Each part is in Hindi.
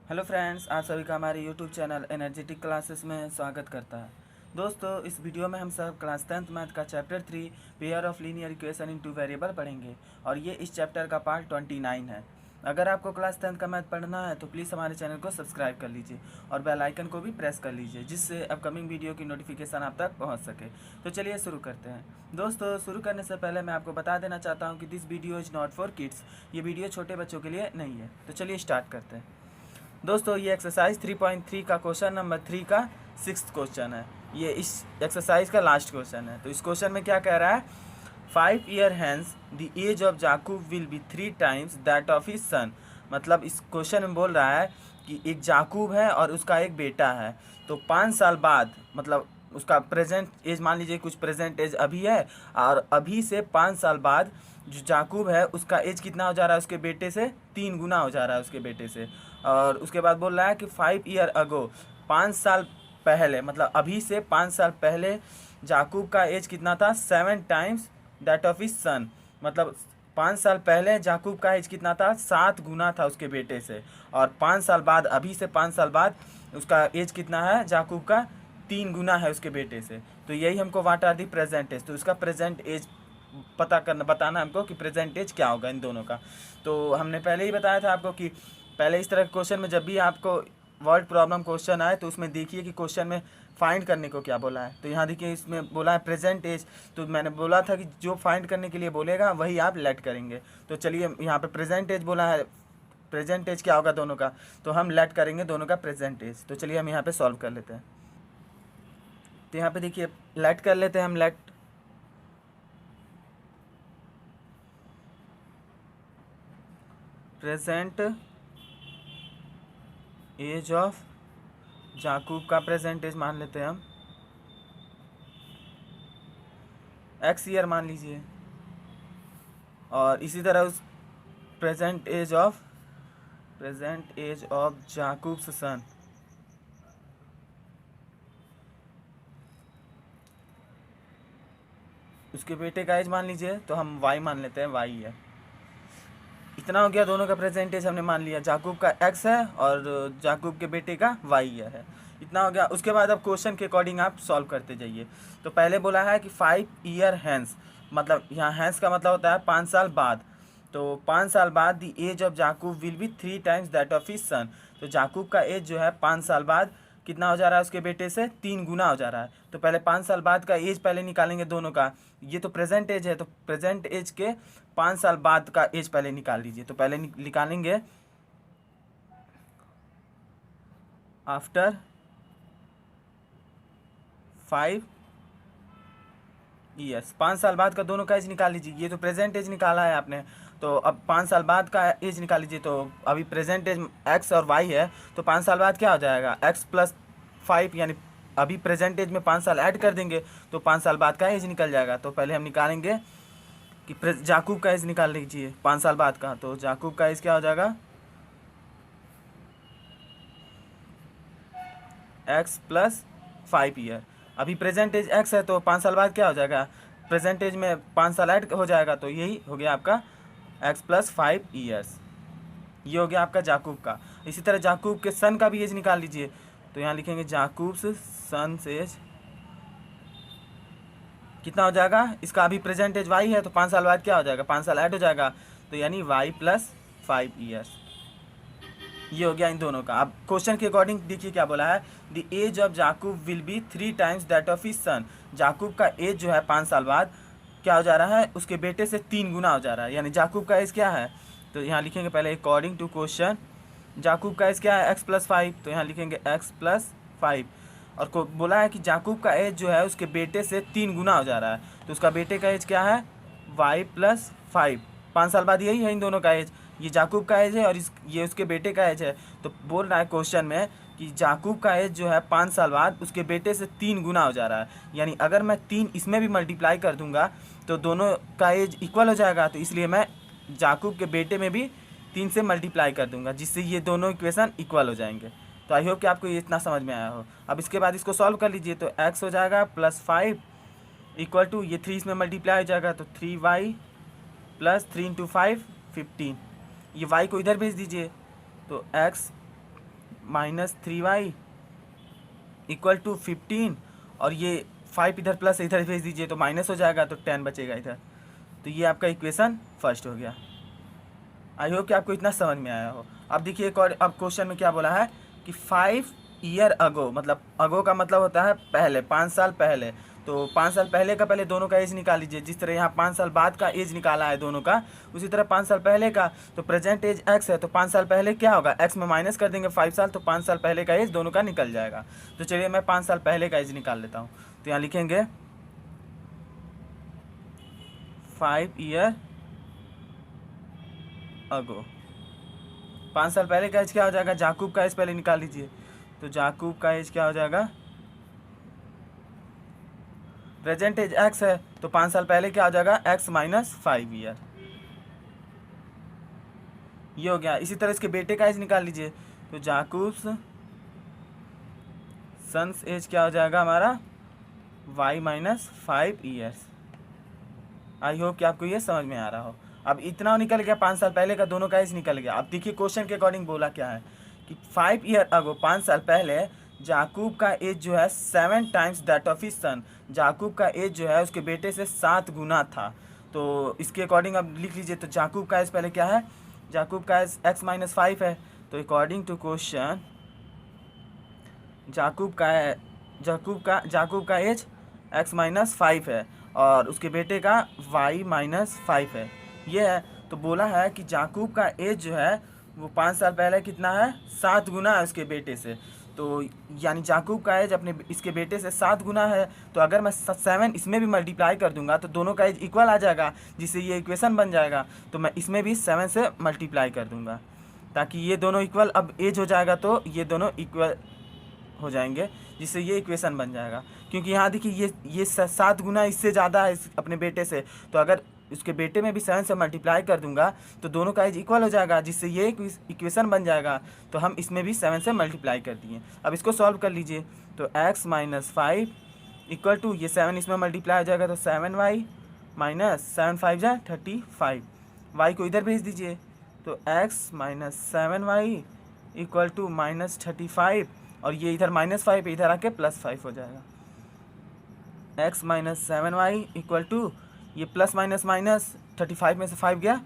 हेलो फ्रेंड्स, आप सभी का हमारे यूट्यूब चैनल एनर्जेटिक क्लासेस में स्वागत करता है। दोस्तों, इस वीडियो में हम सब क्लास 10th मैथ का chapter 3 pair of linear equation in two variable पढ़ेंगे और ये इस चैप्टर का पार्ट 29 है। अगर आपको क्लास 10th का मैथ पढ़ना है तो प्लीज़ हमारे चैनल को सब्सक्राइब कर लीजिए और बेल आइकन को भी प्रेस कर लीजिए, जिससे अपकमिंग वीडियो की नोटिफिकेशन आप तक पहुँच सके। तो चलिए शुरू करते हैं। दोस्तों, शुरू करने से पहले मैं आपको बता देना चाहता हूँ कि this video is not for kids. ये वीडियो छोटे बच्चों के लिए नहीं है। तो चलिए स्टार्ट करते हैं। दोस्तों, ये एक्सरसाइज 3.3 का क्वेश्चन नंबर 3 का 6th क्वेश्चन है। ये इस एक्सरसाइज का लास्ट क्वेश्चन है। तो इस क्वेश्चन में क्या कह रहा है, 5 year hence the age of Jacob will be 3 times that of his son. मतलब इस क्वेश्चन में बोल रहा है कि एक जाकूब है और उसका एक बेटा है। तो 5 साल बाद, मतलब उसका प्रेजेंट एज मान लीजिए, कुछ प्रेजेंट एज अभी है और अभी से 5 साल बाद जो जाकूब है उसका एज कितना हो जा रहा है, उसके बेटे से 3 गुना हो जा रहा है उसके बेटे से। और उसके बाद बोल रहा है कि 5 ईयर अगो, 5 साल पहले, मतलब अभी से 5 साल पहले जाकूब का एज कितना था, 7 times that of his son. मतलब 5 साल पहले जाकूब का एज कितना था, 7 गुना था उसके बेटे से। और 5 साल बाद, अभी से 5 साल बाद उसका एज कितना है जाकूब का, 3 गुना है उसके बेटे से। तो यही हमको what are the present age, तो उसका प्रेजेंट एज बताना हमको कि प्रेजेंट एज क्या होगा इन दोनों का। तो हमने पहले ही बताया था आपको कि पहले इस तरह के क्वेश्चन में जब भी आपको वर्ड प्रॉब्लम क्वेश्चन आए तो उसमें देखिए कि क्वेश्चन में फाइंड करने को क्या बोला है। तो यहाँ देखिए इसमें बोला है प्रेजेंट एज, तो मैंने बोला था कि जो फाइंड करने के लिए बोलेगा वही आप लेट करेंगे। तो चलिए, यहाँ पे प्रेजेंट एज बोला है, प्रेजेंट एज क्या होगा दोनों का, तो हम लेट करेंगे दोनों का प्रेजेंट एज। तो चलिए हम यहाँ पे सॉल्व कर लेते हैं। तो यहाँ पे देखिए लेट कर लेते हैं हम, late present as of Jacob का प्रेजेंट एज मान लेते हैं हम x ईयर मान लीजिए, और इसी तरह उस प्रेजेंट एज ऑफ जाकूब्स सन, उसके बेटे का एज मान लीजिए, तो हम y मान लेते हैं, y है। इतना हो गया, दोनों का प्रेजेंट एज हमने मान लिया, जाकूब का x है और जाकूब के बेटे का y ईयर है। इतना हो गया। उसके बाद अब क्वेश्चन के अकॉर्डिंग आप सॉल्व करते जाइए। तो पहले बोला है कि 5 ईयर हैंस, मतलब यहाँ हैंस का मतलब होता है 5 साल बाद। तो 5 साल बाद the age of Jacob will be 3 times that of his son. तो जाकूब का एज जो है 5 साल बाद कितना हो जा रहा है, उसके बेटे से 3 गुना हो जा रहा है। तो पहले 5 साल बाद का एज पहले निकालेंगे दोनों का। ये तो प्रेजेंट एज है, तो प्रेजेंट एज के 5 साल बाद का एज पहले निकाल लीजिए। तो पहले निकालेंगे आफ्टर 5 ईयर्स, 5 साल बाद का दोनों का एज निकाल लीजिए। ये तो प्रेजेंट एज निकाला है आपने, तो अब 5 साल बाद का एज निकाल लीजिए। तो अभी प्रेजेंट एज एक्स और वाई है, तो 5 साल बाद क्या हो जाएगा, एक्स प्लस 5, यानी अभी प्रेजेंट एज में 5 साल ऐड कर देंगे तो 5 साल बाद का एज निकल जाएगा। तो पहले हम निकालेंगे कि जाकूब का एज निकाल लीजिए 5 साल बाद का। तो जाकूब का एज क्या हो जाएगा, एक्स प्लस 5 ईयर। अभी प्रेजेंट एज एक्स है, तो 5 साल बाद क्या हो जाएगा, प्रेजेंट एज में 5 साल ऐड हो जाएगा, तो यही हो गया आपका एक्स प्लस 5 ईयर्स। ये हो गया आपका जाकूब का। इसी तरह जाकूब के सन का भी एज निकाल लीजिए। तो यहाँ लिखेंगे जाकूब्स सन एज कितना हो जाएगा, इसका अभी प्रेजेंट एज वाई है, तो 5 साल बाद क्या हो जाएगा, 5 साल ऐड हो जाएगा, तो यानी वाई प्लस 5 ईयर्स। ये हो गया इन दोनों का। अब क्वेश्चन के अकॉर्डिंग देखिए क्या बोला है, the age of Jacob will be 3 times that of his son. Jacob का एज जो है 5 साल बाद क्या हो जा रहा है, उसके बेटे से 3 गुना हो जा रहा है। यानी जाकूब का एज क्या है, तो यहाँ लिखेंगे पहले अकॉर्डिंग टू क्वेश्चन जाकूब का एज क्या है, एक्स प्लस 5, तो यहाँ लिखेंगे एक्स प्लस 5। और को बोला है कि जाकूब का एज जो है उसके बेटे से 3 गुना हो जा रहा है, तो उसका बेटे का एज क्या है, वाई प्लस 5। 5 साल बाद यही है इन दोनों का एज, ये जाकूब का एज है और ये उसके बेटे का एज है। तो बोल रहा है क्वेश्चन में कि जाकूब का एज जो है 5 साल बाद उसके बेटे से 3 गुना हो जा रहा है। यानी अगर मैं 3 इसमें भी मल्टीप्लाई कर दूंगा तो दोनों का एज इक्वल हो जाएगा, तो इसलिए मैं जाकूब के बेटे में भी 3 से मल्टीप्लाई कर दूंगा, जिससे ये दोनों इक्वेशन इक्वल हो जाएंगे। तो आई होप कि आपको ये इतना समझ में आया हो। अब इसके बाद इसको सॉल्व कर लीजिए। तो एक्स हो जाएगा प्लस 5 इक्वल टू, ये 3 इसमें मल्टीप्लाई हो जाएगा, तो 3y प्लस 3 इंटू 5 15। ये y को इधर भेज दीजिए, तो x -3y इक्वल टू 15, और ये 5 इधर प्लस इधर भेज दीजिए तो माइनस हो जाएगा, तो 10 बचेगा इधर। तो ये आपका इक्वेशन फर्स्ट हो गया। आई होप कि आपको इतना समझ में आया हो। अब देखिए एक और, अब क्वेश्चन में क्या बोला है कि 5 ईयर अगो, मतलब अगो का मतलब होता है पहले, 5 साल पहले। तो 5 साल पहले का पहले दोनों का एज निकाल लीजिए। जिस तरह यहाँ 5 साल बाद का एज निकाला है दोनों का, उसी तरह 5 साल पहले का। तो प्रेजेंट एज x है, तो 5 साल पहले क्या होगा, x में माइनस कर देंगे 5 साल, तो 5 साल पहले का एज दोनों का निकल जाएगा। तो चलिए मैं 5 साल पहले का एज निकाल लेता हूँ। तो यहाँ लिखेंगे 5 ईयर अगो। 5 साल पहले का एज क्या हो जाएगा, जाकूब का एज पहले निकाल लीजिए। तो जाकूब का एज क्या हो जाएगा, प्रेजेंट एज x है, तो 5 साल पहले क्या हो जाएगा, x माइनस 5 ईयर। ये हो गया। इसी तरह इसके बेटे का एज निकाल लीजिए। तो जाकूब्स सन्स एज क्या हो जाएगा हमारा, y minus 5 years. I hope कि आपको ये समझ में आ रहा हो। अब इतना निकल गया, 5 साल पहले का दोनों का एज निकल गया। अब देखिए क्वेश्चन के अकॉर्डिंग बोला क्या है कि 5 ईयर अगो, 5 साल पहले जाकूब का एज जो है 7 times that of his son. Jacob का एज जो है उसके बेटे से 7 गुना था। तो इसके अकॉर्डिंग अब लिख लीजिए। तो जाकूब का एज पहले क्या है, जाकूब का एज x माइनस 5 है। तो अकॉर्डिंग टू क्वेश्चन जाकूब का एज x माइनस 5 है और उसके बेटे का y माइनस 5 है। ये है। तो बोला है कि जाकूब का एज जो है वो 5 साल पहले कितना है, 7 गुना है उसके बेटे से। तो यानी जाकूब का एज अपने इसके बेटे से 7 गुना है। तो अगर मैं 7 इसमें भी मल्टीप्लाई कर दूंगा तो दोनों का एज इक्वल आ जाएगा, जिससे ये इक्वेशन बन जाएगा। तो मैं इसमें भी 7 से मल्टीप्लाई कर दूंगा ताकि ये दोनों इक्वल, अब एज हो जाएगा तो ये दोनों इक्वल हो जाएंगे, जिससे ये इक्वेशन बन जाएगा। क्योंकि यहाँ देखिए ये 7 गुना इससे ज़्यादा है अपने बेटे से। तो अगर उसके बेटे में भी 7 से मल्टीप्लाई कर दूंगा तो दोनों का एज इक्वल हो जाएगा, जिससे ये इक्वेशन बन जाएगा। तो हम इसमें भी 7 से मल्टीप्लाई कर दिए। अब इसको सॉल्व कर लीजिए। तो x माइनस 5 इक्वल टू, ये 7 इसमें मल्टीप्लाई हो जाएगा तो 7y माइनस 7 5 जा 35। y को इधर भेज दीजिए। तो x minus 7y equal to minus 35, और ये इधर माइनस 5 इधर आके प्लस 5 हो जाएगा। x minus 7y equal to, ये प्लस माइनस माइनस 35 में से 5 गया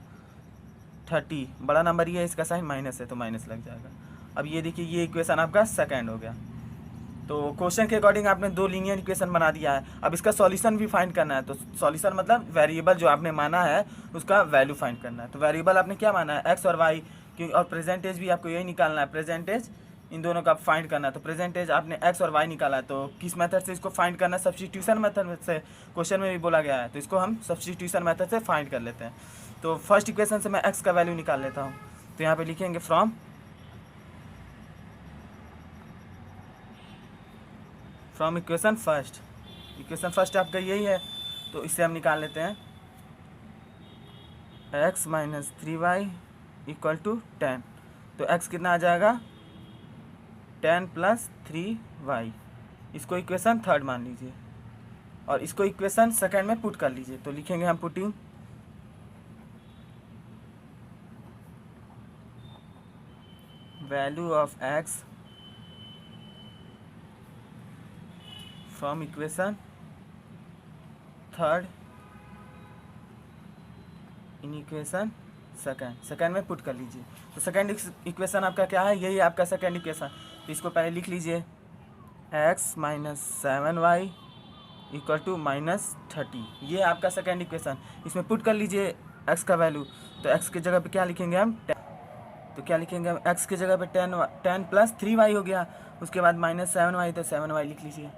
30, बड़ा नंबर ये है, इसका साइन माइनस है तो माइनस लग जाएगा। अब ये देखिए ये इक्वेशन आपका सेकंड हो गया। तो क्वेश्चन के अकॉर्डिंग आपने 2 लीनियर इक्वेशन बना दिया है। अब इसका सॉल्यूशन भी फाइंड करना है। तो सॉल्यूशन मतलब वेरिएबल जो आपने माना है उसका वैल्यू फाइंड करना है। तो वेरिएबल आपने क्या माना है, x और y, क्योंकि और प्रेजेंटेज भी आपको यही निकालना है, प्रेजेंटेज इन दोनों का फाइंड करना है। तो प्रेजेंटेज आपने x और y निकाला है, तो किस मेथड से इसको फाइंड करना है, सब्स्टिट्यूशन मेथड से क्वेश्चन में भी बोला गया है। तो इसको हम सब्स्टिट्यूशन मेथड से फाइंड कर लेते हैं। तो फर्स्ट इक्वेशन से मैं x का वैल्यू निकाल लेता हूँ। तो यहाँ पे लिखेंगे फ्रॉम इक्वेशन फर्स्ट आपका यही है। तो इससे हम निकाल लेते हैं x minus 3y equal to 10। तो x कितना आ जाएगा, 10 प्लस 3y। इसको इक्वेशन थर्ड मान लीजिए और इसको इक्वेशन सेकंड में पुट कर लीजिए। तो लिखेंगे हम putting value of x from equation third in equation second में पुट कर लीजिए। तो सेकंड इक्वेशन आपका क्या है, यही आपका सेकंड इक्वेशन। तो इसको पहले लिख लीजिए, x minus 7y equal to minus 30। ये आपका सेकंड इक्वेशन। इसमें पुट कर लीजिए x का वैल्यू। तो x की जगह पे क्या लिखेंगे हम, 10। तो क्या लिखेंगे हम, x की जगह पे 10 प्लस 3y हो गया। उसके बाद माइनस 7y, तो 7y लिख लीजिए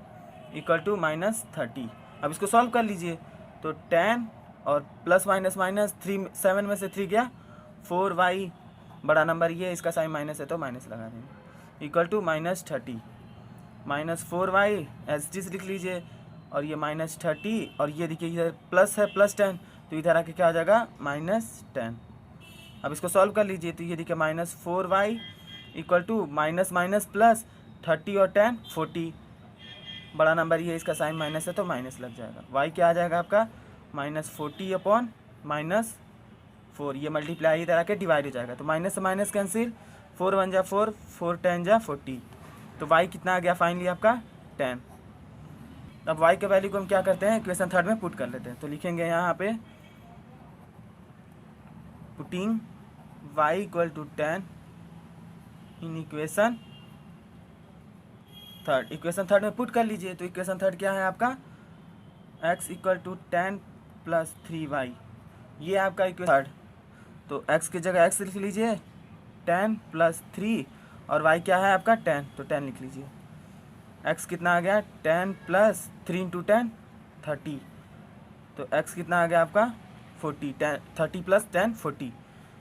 इक्वल टू माइनस 30। अब इसको सॉल्व कर लीजिए। तो 10 और प्लस माइनस माइनस 3, 7 में से 3 गया 4y, बड़ा नंबर ये, इसका साइन माइनस है तो माइनस लगा देंगे, equal to minus 30। Minus 4y as it is लिख लीजिए, और ये माइनस 30, और ये देखिए इधर प्लस है प्लस 10, तो इधर आके क्या आ जाएगा माइनस 10। अब इसको सॉल्व कर लीजिए। तो ये देखिए minus 4y equal to minus minus plus 30 और 10 40, बड़ा नंबर ये, इसका साइन माइनस है तो माइनस लग जाएगा। y क्या आ जाएगा आपका माइनस 40 अपॉन माइनस 4, ये मल्टीप्लाई इधर आके डिवाइड हो जाएगा। तो माइनस से माइनस कैंसिल, 4 1 जा 4, 4 10 जा 40। तो y कितना आ गया फाइनली आपका 10। अब y के वैल्यू को हम क्या करते हैं, इक्वेशन थर्ड में पुट कर लेते हैं। तो लिखेंगे यहाँ पे putting y equal to 10 in equation third. Equation third में पुट कर लीजिए। तो इक्वेशन थर्ड क्या है आपका, x equal to 10 plus 3y, ये आपका इक्वेशन थर्ड। तो x की जगह x लिख लीजिए 10 प्लस 3, और y क्या है आपका 10, तो 10 लिख लीजिए। x कितना आ गया 10 प्लस 3 इंटू 10 30, तो x कितना आ गया आपका 40, 30 प्लस 10 40।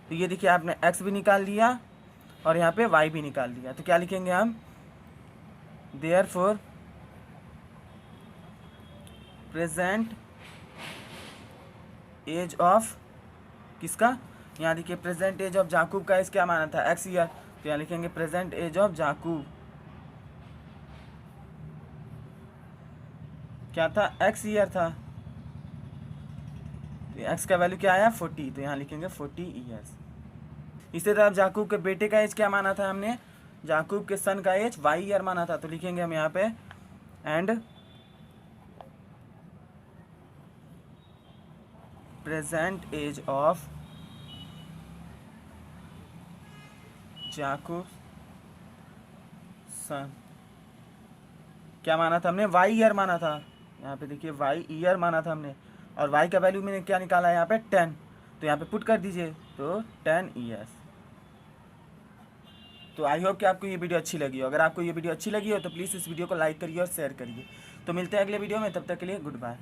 तो ये देखिए आपने x भी निकाल लिया और यहाँ पे y भी निकाल लिया। तो क्या लिखेंगे हम, देयरफॉर प्रेजेंट एज ऑफ किसका, यहाँ देखिए प्रेजेंट एज ऑफ जाकूब का एज क्या माना था, x ईयर। तो यहाँ लिखेंगे प्रेजेंट एज ऑफ जाकूब क्या था, x ईयर था। तो x का वैल्यू क्या आया 40, तो यहाँ लिखेंगे 40 ईयर्स। इसी तरह जाकूब के बेटे का एज क्या माना था हमने, जाकूब के सन का एज y ईयर माना था। तो लिखेंगे हम यहाँ पे and present as of Jacob सन, क्या माना था हमने, y ईयर माना था। यहाँ पे देखिए y ईयर माना था हमने, और y का वैल्यू मैंने क्या निकाला है यहाँ पे 10। तो यहाँ पे पुट कर दीजिए, तो 10 ईयर्स। तो आई होप कि आपको ये वीडियो अच्छी लगी हो। अगर आपको ये वीडियो अच्छी लगी हो तो प्लीज़ इस वीडियो को लाइक करिए और शेयर करिए। तो मिलते हैं अगले वीडियो में, तब तक के लिए गुड बाय।